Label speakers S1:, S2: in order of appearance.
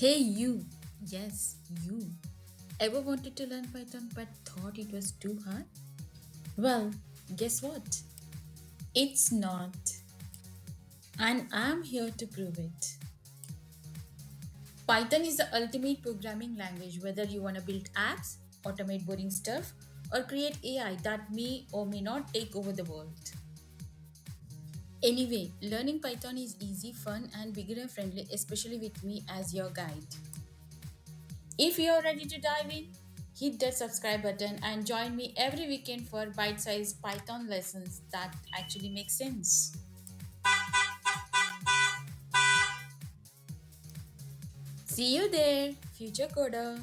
S1: Hey, you. Yes, you. Ever wanted to learn Python but thought it was too hard? Well, guess what? It's not. And I'm here to prove it. Python is the ultimate programming language, whether you want to build apps, automate boring stuff, or create AI that may or may not take over the world. Anyway, learning Python is easy, fun, and beginner friendly, especially with me as your guide. If you're ready to dive in, hit that subscribe button and join me every weekend for bite sized Python lessons that actually make sense. See you there, future coder.